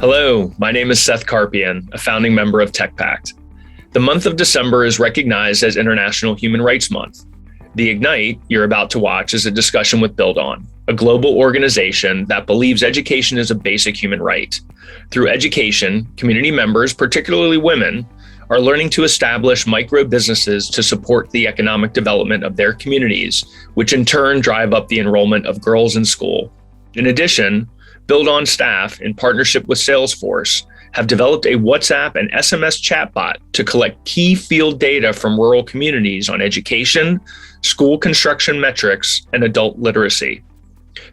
Hello, my name is Seth Karpian, a founding member of TechPact. The month of December is recognized as International Human Rights Month. The Ignite you're about to watch is a discussion with BuildOn, a global organization that believes education is a basic human right. Through education, community members, particularly women, are learning to establish micro businesses to support the economic development of their communities, which in turn drive up the enrollment of girls in school. In addition, BuildOn staff, in partnership with Salesforce, have developed a WhatsApp and SMS chatbot to collect key field data from rural communities on education, school construction metrics, and adult literacy.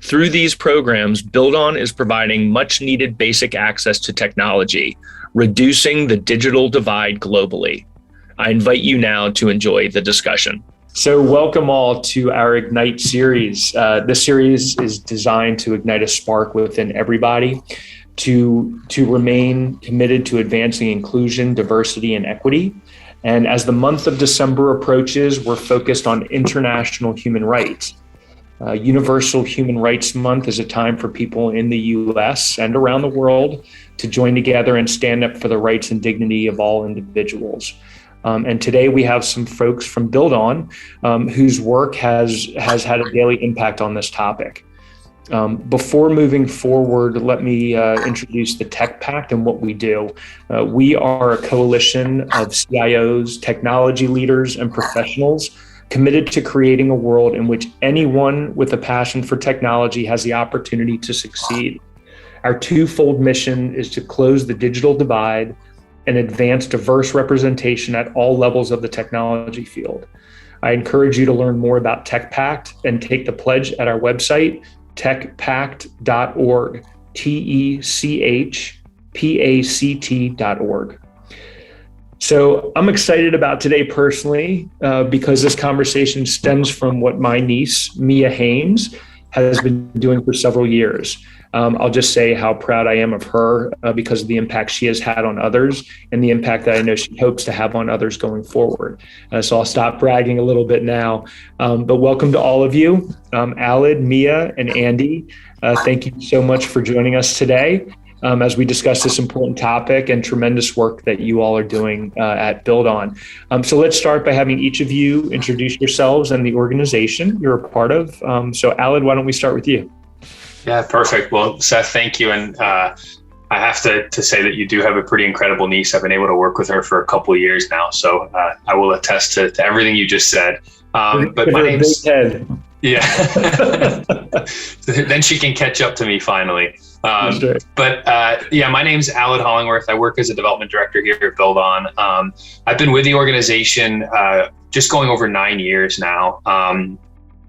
Through these programs, BuildOn is providing much needed basic access to technology, reducing the digital divide globally. I invite you now to enjoy the discussion. So welcome all to our Ignite series. This series is designed to ignite a spark within everybody to remain committed to advancing inclusion, diversity, and equity. And as the month of December approaches, we're focused on international human rights. Universal Human Rights Month is a time for people in the US and around the world to join together and stand up for the rights and dignity of all individuals. And today we have some folks from BuildOn whose work has had a daily impact on this topic. Before moving forward, let me introduce the TechPact and what we do. We are a coalition of CIOs, technology leaders, and professionals committed to creating a world in which anyone with a passion for technology has the opportunity to succeed. Our twofold mission is to close the digital divide and advance diverse representation at all levels of the technology field. I encourage you to learn more about TechPact and take the pledge at our website, techpact.org, techpact.org. So I'm excited about today personally because this conversation stems from what my niece, Mia Haynes, has been doing for several years. I'll just say how proud I am of her because of the impact she has had on others and the impact that I know she hopes to have on others going forward. So I'll stop bragging a little bit now, but welcome to all of you. Alid, Mia, and Andy, thank you so much for joining us today as we discuss this important topic and tremendous work that you all are doing at BuildOn. So let's start by having each of you introduce yourselves and the organization you're a part of. So Alid, why don't we start with you? Yeah, perfect. Well, Seth, thank you. And I have to say that you do have a pretty incredible niece. I've been able to work with her for a couple of years now. So I will attest to everything you just said. But my name's... Yeah. Then she can catch up to me finally. My name's Alid Hollingworth. I work as a development director here at BuildOn. I've been with the organization just going over 9 years now.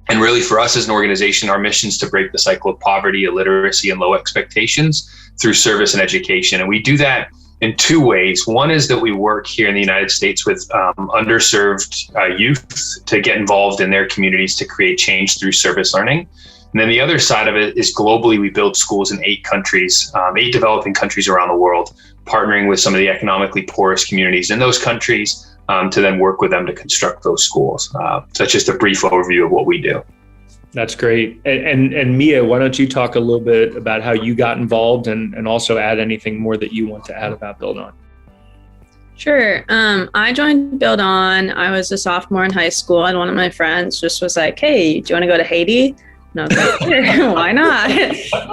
And really for us as an organization, our mission is to break the cycle of poverty, illiteracy, and low expectations through service and education. And we do that in two ways. One is that we work here in the United States with underserved youth to get involved in their communities to create change through service learning. And then the other side of it is globally, we build schools in 8 countries, 8 developing countries around the world, partnering with some of the economically poorest communities in those countries to then work with them to construct those schools. So that's just a brief overview of what we do. That's great. And Mia, why don't you talk a little bit about how you got involved and also add anything more that you want to add about BuildOn? Sure. I joined BuildOn. I was a sophomore in high school, and one of my friends just was like, "Hey, do you want to go to Haiti?" And I was like, "Sure, why not?"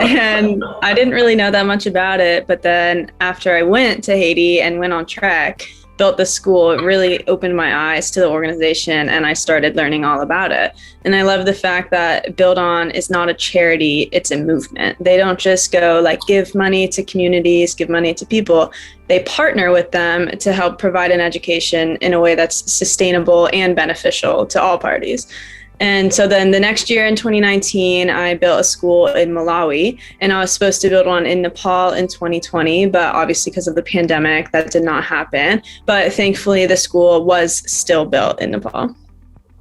And I didn't really know that much about it. But then after I went to Haiti and went on track, built the school, it really opened my eyes to the organization, and I started learning all about it. And I love the fact that BuildOn is not a charity, it's a movement. They don't just go like give money to communities, give money to people. They partner with them to help provide an education in a way that's sustainable and beneficial to all parties. And so then the next year in 2019, I built a school in Malawi, and I was supposed to build one in Nepal in 2020, but obviously because of the pandemic, that did not happen. But thankfully, the school was still built in Nepal.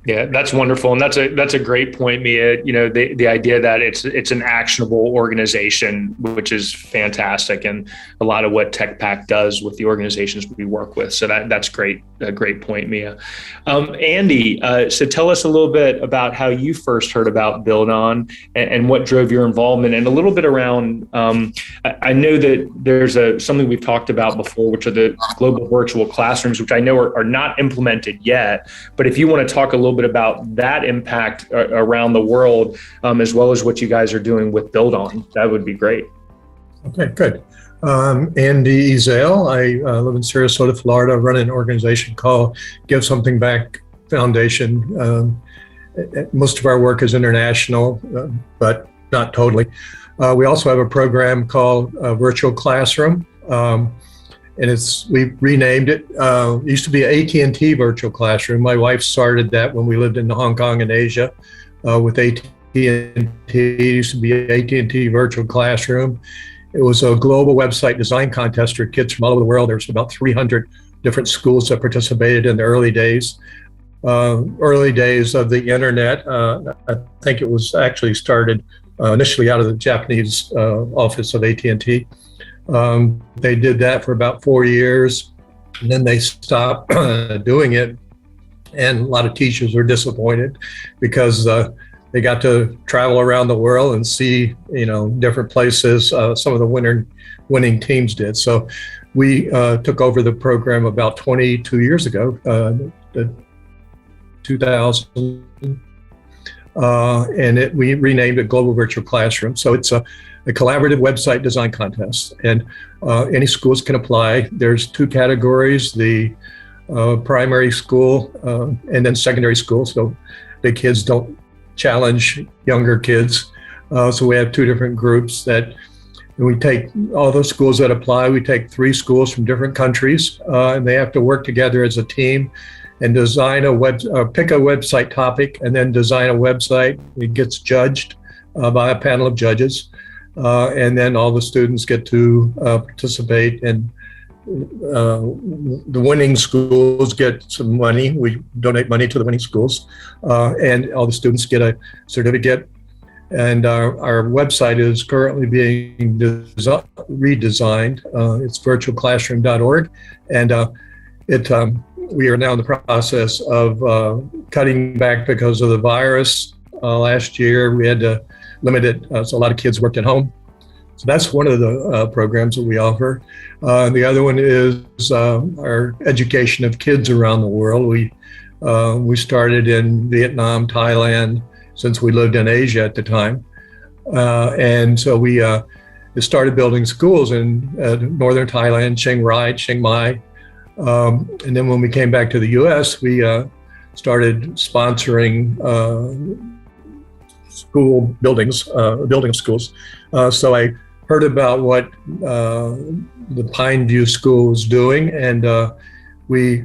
Yeah, that's wonderful. And that's a great point, Mia. You know, the idea that it's an actionable organization, which is fantastic. And a lot of what TechPact does with the organizations we work with. So that's great. A great point, Mia. Andy, so tell us a little bit about how you first heard about BuildOn and what drove your involvement, and a little bit around, I know that there's something we've talked about before, which are the global virtual classrooms, which I know are not implemented yet. But if you want to talk a little bit about that impact around the world, as well as what you guys are doing with BuildOn, that would be great. Okay, good. Andy Ezell. I live in Sarasota, Florida. I run an organization called Give Something Back Foundation. Most of our work is international, but not totally. We also have a program called Virtual Classroom. And we renamed it. It used to be AT&T Virtual Classroom. My wife started that when we lived in Hong Kong and Asia with AT&T. It used to be AT&T Virtual Classroom. It was a global website design contest for kids from all over the world. There was about 300 different schools that participated in the early days. Early days of the internet. I think it was actually started initially out of the Japanese office of AT&T. They did that for about 4 years, and then they stopped doing it. And a lot of teachers were disappointed because they got to travel around the world and see, different places. Some of the winning teams did. So we took over the program about 22 years ago, 2000. And we renamed it Global Virtual Classroom. So it's a collaborative website design contest, and any schools can apply. There's two categories: the primary school and then secondary school. So big kids don't challenge younger kids. So we have two different groups that we take. All those schools that apply, we take 3 schools from different countries, and they have to work together as a team and design pick a website topic, and then design a website. It gets judged by a panel of judges, and then all the students get to participate. And the winning schools get some money. We donate money to the winning schools, and all the students get a certificate. And our website is currently being redesigned. It's virtualclassroom.org, and we are now in the process of cutting back because of the virus. Last year, we had to limit it, so a lot of kids worked at home. So that's one of the programs that we offer. The other one is our education of kids around the world. We started in Vietnam, Thailand, since we lived in Asia at the time. And so we started building schools in northern Thailand, Chiang Mai. And then when we came back to the U.S., we started sponsoring school buildings, building of schools. So I heard about what the Pineview School was doing, and we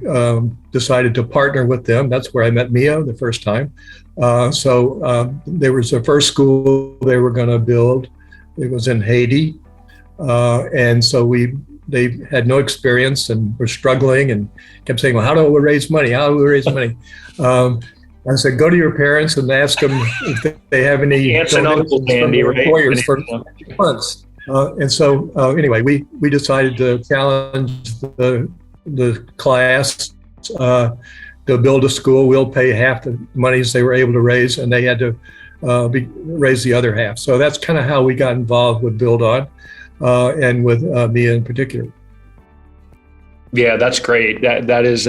decided to partner with them. That's where I met Mia the first time. So there was the first school they were going to build. It was in Haiti. And so they had no experience and were struggling and kept saying, well, how do we raise money? How do we raise money? I said, go to your parents and ask them if they have any aunts and uncles, Andy, right? Employers for funds. And so anyway, we decided to challenge the class to build a school. We'll pay half the monies they were able to raise, and they had to raise the other half. So that's kind of how we got involved with BuildOn. And with Mia in particular. Yeah, that's great. That is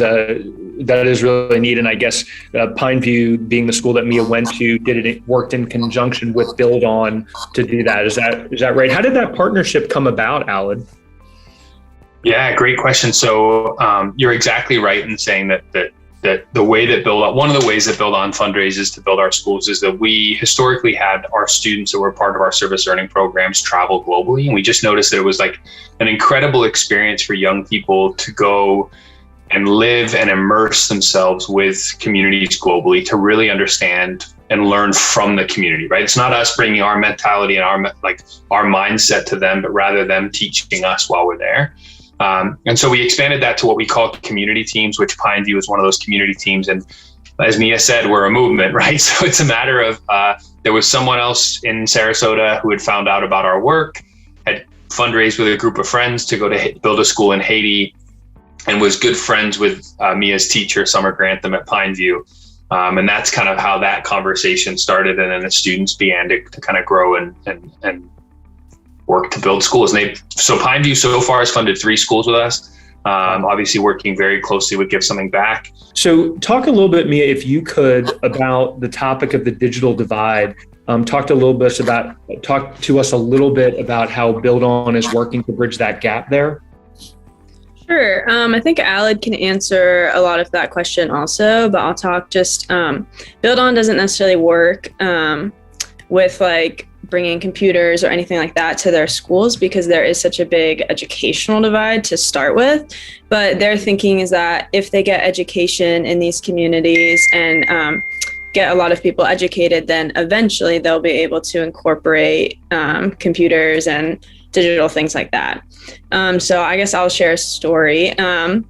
really neat. And I guess Pineview, being the school that Mia went to, worked in conjunction with BuildOn to do that. Is that right? How did that partnership come about, Alad? Yeah, great question. So you're exactly right in saying that the way that one of the ways that BuildOn fundraises to build our schools is that we historically had our students that were part of our service learning programs travel globally. And we just noticed that it was like an incredible experience for young people to go and live and immerse themselves with communities globally to really understand and learn from the community, right? It's not us bringing our mentality and our mindset to them, but rather them teaching us while we're there. And so we expanded that to what we call community teams, which Pineview is one of those community teams. And as Mia said, we're a movement, right? So it's a matter of there was someone else in Sarasota who had found out about our work, had fundraised with a group of friends to go to build a school in Haiti, and was good friends with Mia's teacher, Summer Grantham, at Pineview. And that's kind of how that conversation started. And then the students began to kind of grow and work to build schools. And so Pineview so far has funded 3 schools with us. Obviously working very closely with Give Something Back. So talk a little bit, Mia, if you could, about the topic of the digital divide. Talk to us a little bit about how BuildOn is working to bridge that gap there. Sure. I think Aled can answer a lot of that question also, but I'll talk just, BuildOn doesn't necessarily work with like bringing computers or anything like that to their schools because there is such a big educational divide to start with. But their thinking is that if they get education in these communities and get a lot of people educated, then eventually they'll be able to incorporate computers and digital things like that. So I guess I'll share a story.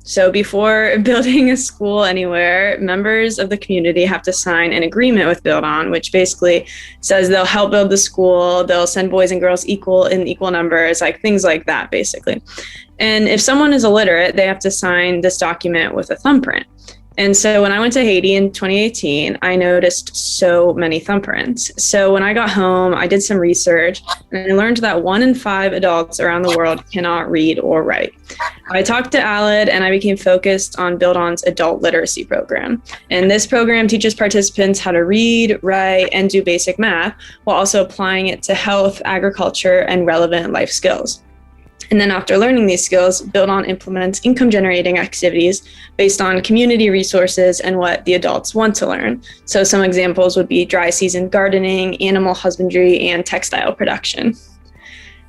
So before building a school anywhere, members of the community have to sign an agreement with BuildOn, which basically says they'll help build the school, they'll send boys and girls equal numbers, like things like that, basically. And if someone is illiterate, they have to sign this document with a thumbprint. And so when I went to Haiti in 2018, I noticed so many thumbprints. So when I got home, I did some research and I learned that 1 in 5 adults around the world cannot read or write. I talked to Aled and I became focused on BuildOn's adult literacy program. And this program teaches participants how to read, write, and do basic math while also applying it to health, agriculture, and relevant life skills. And then after learning these skills, BuildOn implements income-generating activities based on community resources and what the adults want to learn. So some examples would be dry season gardening, animal husbandry, and textile production.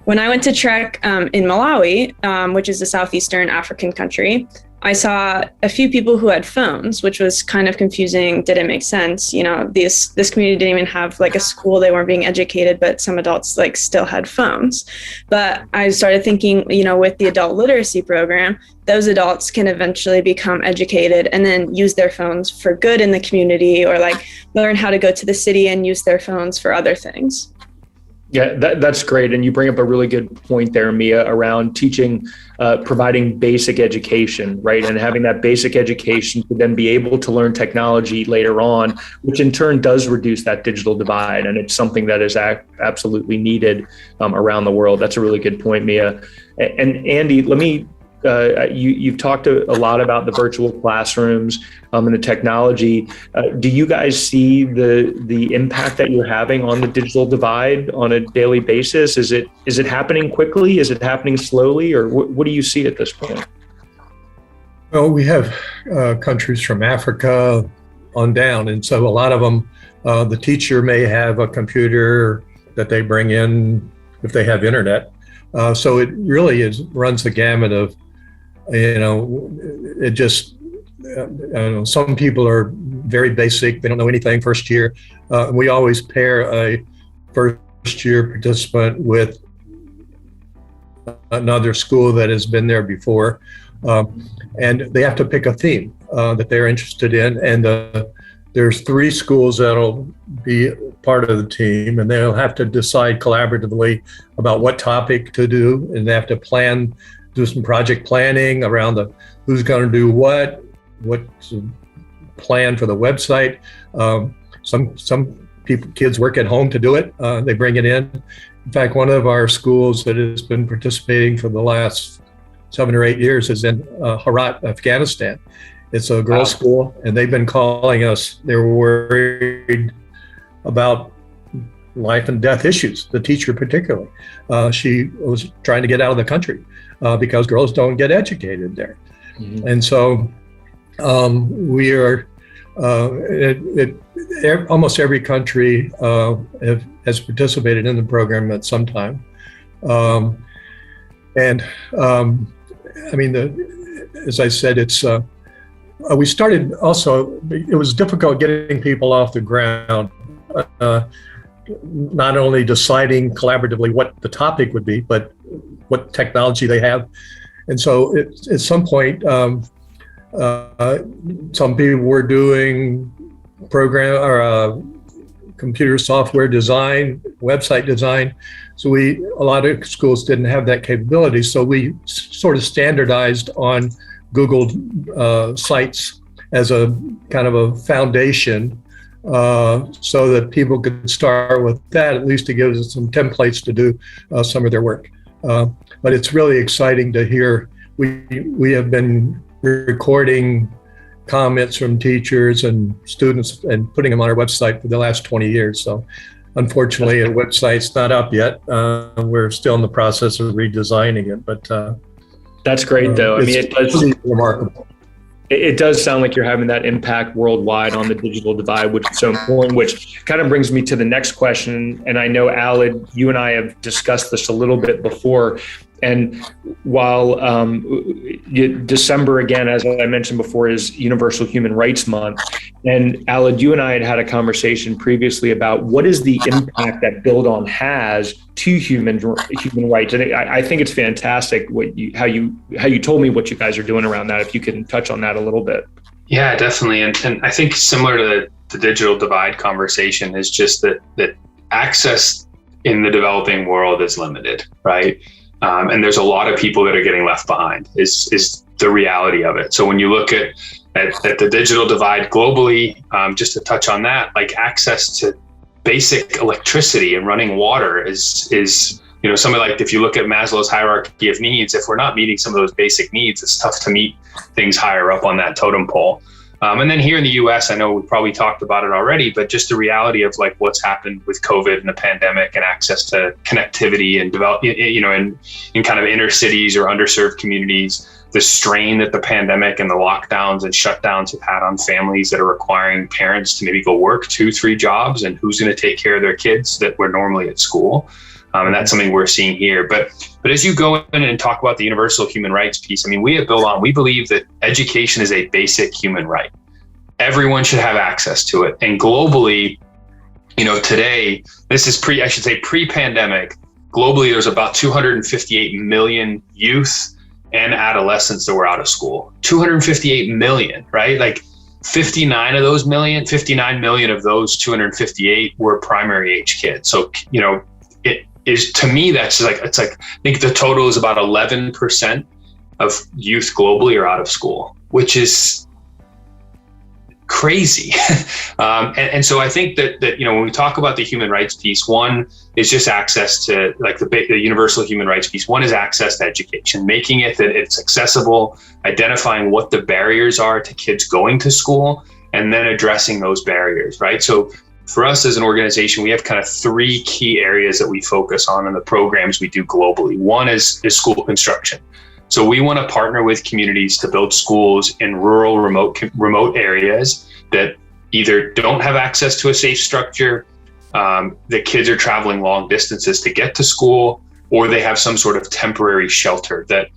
When I went to Trek in Malawi, which is a southeastern African country, I saw a few people who had phones, which was kind of confusing. Didn't make sense. You know, this community didn't even have like a school. They weren't being educated, but some adults like still had phones. But I started thinking, you know, with the adult literacy program, those adults can eventually become educated and then use their phones for good in the community or like learn how to go to the city and use their phones for other things. Yeah, that's great. And you bring up a really good point there, Mia, around teaching, providing basic education, right? And having that basic education to then be able to learn technology later on, which in turn does reduce that digital divide. And it's something that is absolutely needed around the world. That's a really good point, Mia. And Andy, let me, you've talked a lot about the virtual classrooms and the technology. Do you guys see the impact that you're having on the digital divide on a daily basis? Is it happening quickly? Is it happening slowly? Or what do you see at this point? Well, we have countries from Africa on down. And so a lot of them, the teacher may have a computer that they bring in if they have internet. So it really runs the gamut of, you know, it just, some people are very basic. They don't know anything first year. We always pair a first year participant with another school that has been there before. And they have to pick a theme that they're interested in. And there's 3 schools that'll be part of the team, and they'll have to decide collaboratively about what topic to do. And they have to do some project planning around who's going to do what's the plan for the website. Some kids work at home to do it. They bring it in. In fact, one of our schools that has been participating for the last 7 or 8 years is in Herat, Afghanistan. It's a girls' school, and they've been calling us. They were worried about life and death issues, the teacher particularly. She was trying to get out of the country because girls don't get educated there. Mm-hmm. And so we are, almost every country has participated in the program at some time. As I said, it's, we started also, it was difficult getting people off the ground, not only deciding collaboratively what the topic would be, but what technology they have. And so at some point, some people were doing program or computer software design, website design. So a lot of schools didn't have that capability. So we sort of standardized on Google Sites as a kind of a foundation, so that people could start with that. At least it gives us some templates to do some of their work. But it's really exciting to hear. We have been recording comments from teachers and students and putting them on our website for the last 20 years. So unfortunately, the website's not up yet. We're still in the process of redesigning it, but that's great though. I mean, it does remarkable. It does sound like you're having that impact worldwide on the digital divide, which is so important, which kind of brings me to the next question. And I know, Aled, you and I have discussed this a little bit before. And while December, again, as I mentioned before, is Universal Human Rights Month. And Aled, you and I had a conversation previously about what is the impact that BuildOn has to human rights. And I think it's fantastic how you told me what you guys are doing around that. If you can touch on that a little bit. Yeah, definitely. And I think similar to the digital divide conversation is just that access in the developing world is limited, right? And there's a lot of people that are getting left behind is the reality of it. So when you look at the digital divide globally, just to touch on that, like access to basic electricity and running water is something like, if you look at Maslow's hierarchy of needs, if we're not meeting some of those basic needs, it's tough to meet things higher up on that totem pole. And then here in the US, I know we probably talked about it already, but just the reality of like what's happened with COVID and the pandemic and access to connectivity and develop, in kind of inner cities or underserved communities, the strain that the pandemic and the lockdowns and shutdowns have had on families that are requiring parents to maybe go work 2-3 jobs, and who's going to take care of their kids that were normally at school. And that's something we're seeing here. But as you go in and talk about the universal human rights piece, I mean, we at BuildOn, we believe that education is a basic human right. Everyone should have access to it. And globally, today, this is pre-pandemic, globally, there's about 258 million youth and adolescents that were out of school. 258 million, right? Like 59 million of those 258 were primary age kids. So, is, to me, that's like, it's like, I think the total is about 11% of youth globally are out of school, which is crazy. And so I think that when we talk about the human rights piece, one is just access to like the universal human rights piece. One is access to education, making it that it's accessible, identifying what the barriers are to kids going to school, and then addressing those barriers, right? So for us as an organization, we have kind of 3 key areas that we focus on in the programs we do globally. One is school construction. So we want to partner with communities to build schools in rural, remote areas that either don't have access to a safe structure, that kids are traveling long distances to get to school, or they have some sort of temporary shelter that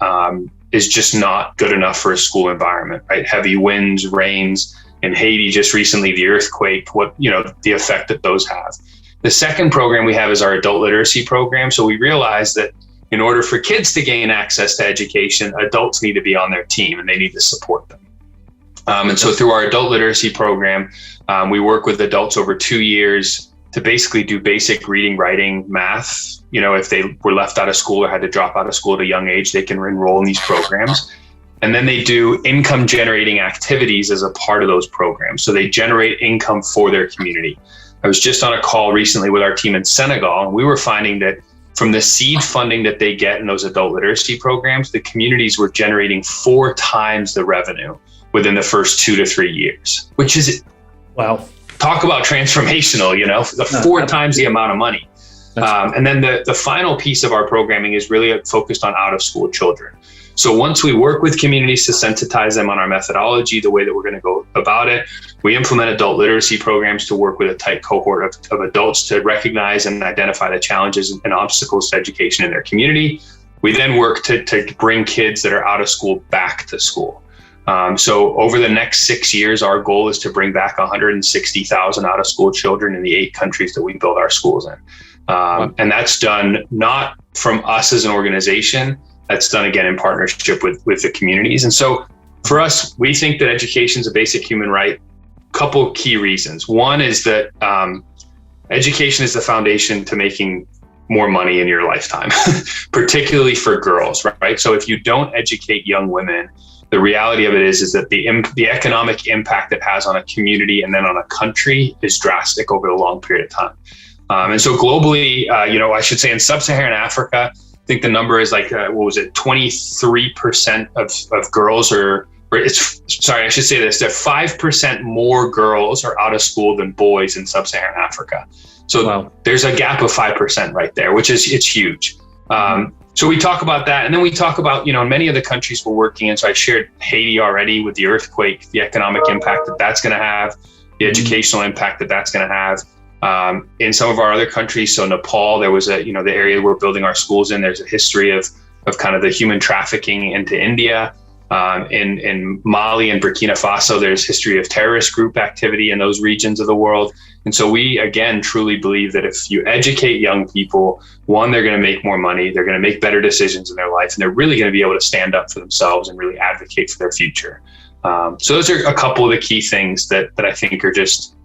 is just not good enough for a school environment, right? Heavy winds, rains. In Haiti, just recently, the earthquake, the effect that those have. The second program we have is our adult literacy program. So we realize that in order for kids to gain access to education, adults need to be on their team and they need to support them. And so through our adult literacy program, we work with adults over 2 years to basically do basic reading, writing, math. If they were left out of school or had to drop out of school at a young age, they can enroll in these programs. And then they do income generating activities as a part of those programs. So they generate income for their community. I was just on a call recently with our team in Senegal, and we were finding that from the seed funding that they get in those adult literacy programs, the communities were generating 4 times the revenue within the first 2 to 3 years, which is, wow. Talk about transformational, 4 times the amount of money. And then the final piece of our programming is really focused on out of school children. So once we work with communities to sensitize them on our methodology, the way that we're going to go about it, we implement adult literacy programs to work with a tight cohort of adults to recognize and identify the challenges and obstacles to education in their community. We then work to bring kids that are out of school back to school. So over the next 6 years, our goal is to bring back 160,000 out of school children in the 8 countries that we build our schools in. And that's done not from us as an organization. That's done, again, in partnership with the communities. And so for us, we think that education is a basic human right. couple key reasons. One is that education is the foundation to making more money in your lifetime, particularly for girls, right? So if you don't educate young women, the reality of it is that the economic impact it has on a community and then on a country is drastic over a long period of time. And so globally, I should say in sub-Saharan Africa, I think the number is like, 23% of girls I should say this, that 5% more girls are out of school than boys in sub-Saharan Africa. So wow. There's a gap of 5% right there, it's huge. So we talk about that. And then we talk about, many of the countries we're working in. So I shared Haiti already with the earthquake, the economic impact that's going to have, the educational impact that's going to have. In some of our other countries, so Nepal, there was the area we're building our schools in, there's a history of kind of the human trafficking into India. In Mali and Burkina Faso, there's history of terrorist group activity in those regions of the world. And so we, again, truly believe that if you educate young people, one, they're going to make more money, they're going to make better decisions in their life, and they're really going to be able to stand up for themselves and really advocate for their future. So those are a couple of the key things that I think are just,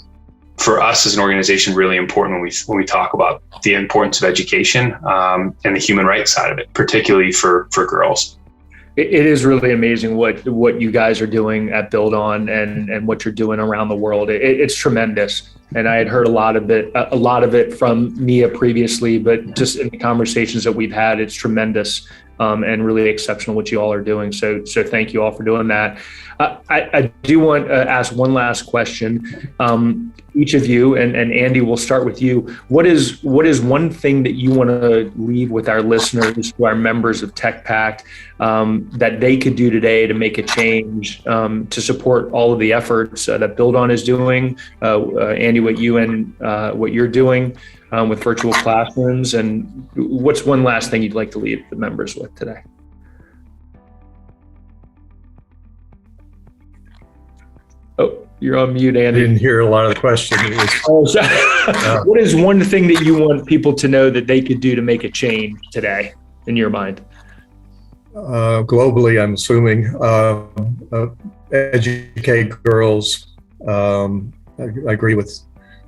for us as an organization, really important when we talk about the importance of education and the human rights side of it, particularly for girls. It is really amazing what you guys are doing at BuildOn and what you're doing around the world. It's tremendous. And I had heard a lot of it from Mia previously, but just in the conversations that we've had, it's tremendous and really exceptional what you all are doing. So thank you all for doing that. I do want to ask one last question. Each of you, and Andy, we'll start with you. What is one thing that you want to leave with our listeners, to our members of TechPact, that they could do today to make a change, to support all of the efforts that BuildOn is doing? Andy, what you're doing with virtual classrooms, and what's one last thing you'd like to leave the members with today? Oh, you're on mute, Andy. I didn't hear a lot of the question. What is one thing that you want people to know that they could do to make a change today, in your mind? Globally, I'm assuming, educate girls. I agree with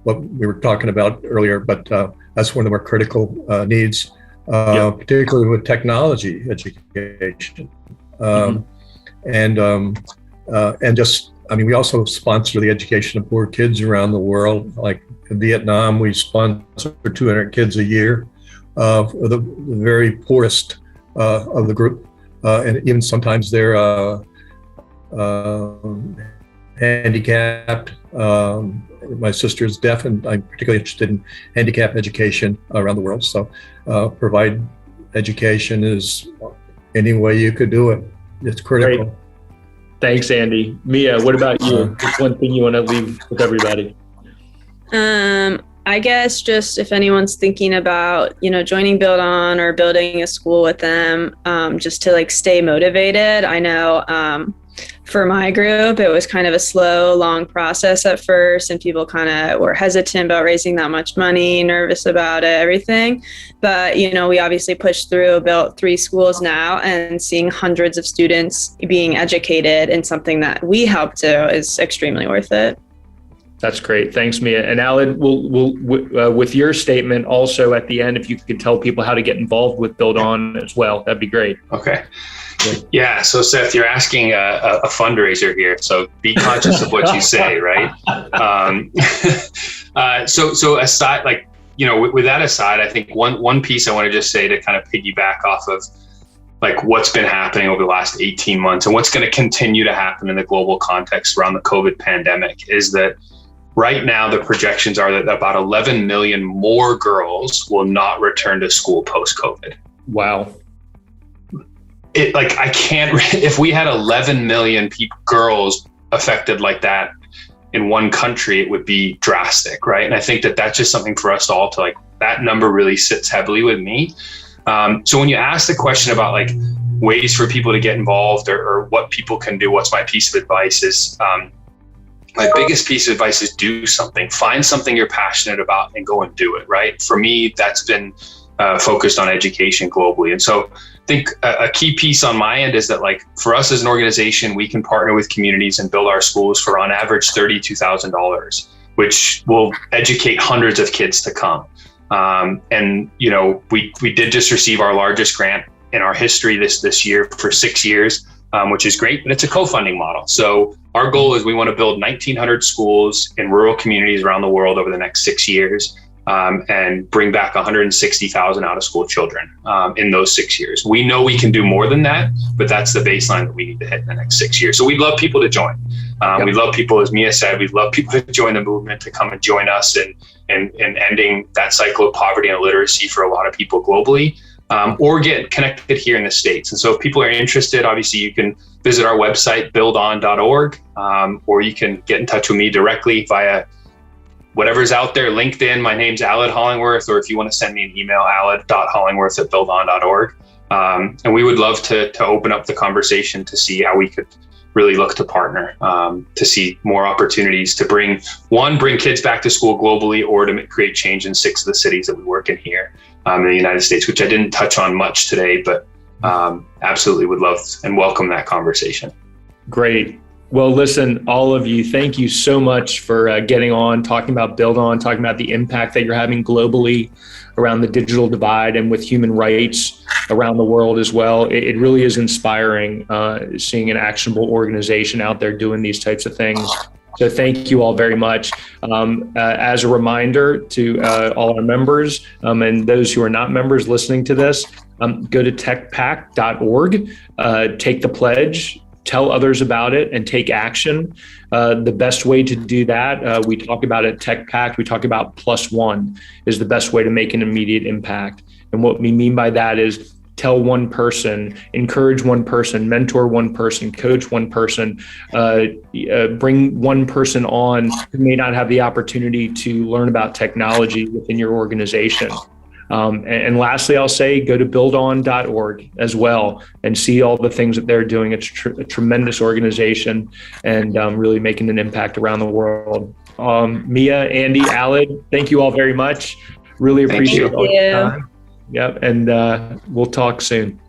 what we were talking about earlier, but that's one of the more critical needs, particularly with technology education. And just, we also sponsor the education of poor kids around the world. Like in Vietnam, we sponsor 200 kids a year, the very poorest of the group. And even sometimes they're handicapped. My sister is deaf, and I'm particularly interested in handicap education around the world. So provide education is any way you could do it. It's critical. Great. Thanks, Andy. Mia, what about you? What's one thing you want to leave with everybody? I guess just if anyone's thinking about, joining BuildOn or building a school with them, just to stay motivated. I know for my group, it was kind of a slow, long process at first, and people kind of were hesitant about raising that much money, nervous about it, everything. But, we obviously pushed through, built 3 schools now, and seeing hundreds of students being educated in something that we help do is extremely worth it. That's great. Thanks, Mia. And Alan, we'll with your statement also at the end, if you could tell people how to get involved with BuildOn as well, that'd be great. Okay. Yeah. So Seth, you're asking a fundraiser here, so be conscious of what you say, right? So aside, with that aside, I think one piece I want to just say to kind of piggyback off of what's been happening over the last 18 months and what's going to continue to happen in the global context around the COVID pandemic is that right now the projections are that about 11 million more girls will not return to school post-COVID. Wow. I can't, if we had 11 million girls affected like that in one country, it would be drastic, right? And I think that that's just something for us all to that number really sits heavily with me. So when you ask the question about ways for people to get involved or what people can do, what's my piece of advice is, my biggest piece of advice is do something, find something you're passionate about and go and do it, right? For me, that's been focused on education globally. And so I think a key piece on my end is that, like, for us as an organization, we can partner with communities and build our schools for on average $32,000, which will educate hundreds of kids to come. And, you know, we did just receive our largest grant in our history this year for 6 years, which is great, but it's a co-funding model. So our goal is we want to build 1,900 schools in rural communities around the world over the next 6 years. And bring back 160,000 out of school children in those 6 years. We know we can do more than that, but that's the baseline that we need to hit in the next 6 years. So we'd love people to join. We'd love people, as Mia said, we'd love people to join the movement, to come and join us in ending that cycle of poverty and illiteracy for a lot of people globally, or get connected here in the States. And so if people are interested, obviously you can visit our website, buildon.org, or you can get in touch with me directly via whatever's out there, LinkedIn. My name's Aled Hollingworth, or if you want to send me an email, aled.hollingworth@buildon.org. And we would love to open up the conversation to see how we could really look to partner, to see more opportunities to bring kids back to school globally, or to create change in 6 of the cities that we work in here in the United States, which I didn't touch on much today, but absolutely would love and welcome that conversation. Great. Well, listen, all of you, thank you so much for getting on, talking about BuildOn, talking about the impact that you're having globally around the digital divide and with human rights around the world as well. It really is inspiring seeing an actionable organization out there doing these types of things. So thank you all very much. As a reminder to all our members and those who are not members listening to this, go to techpact.org, take the pledge, tell others about it, and take action. The best way to do that, we talk about at TechPact, we talk about +1 is the best way to make an immediate impact. And what we mean by that is tell one person, encourage one person, mentor one person, coach one person, bring one person on who may not have the opportunity to learn about technology within your organization. And lastly, I'll say go to buildon.org as well and see all the things that they're doing. It's a tremendous organization and really making an impact around the world. Mia, Andy, Aled, thank you all very much. Really appreciate all your time. Yep. And we'll talk soon.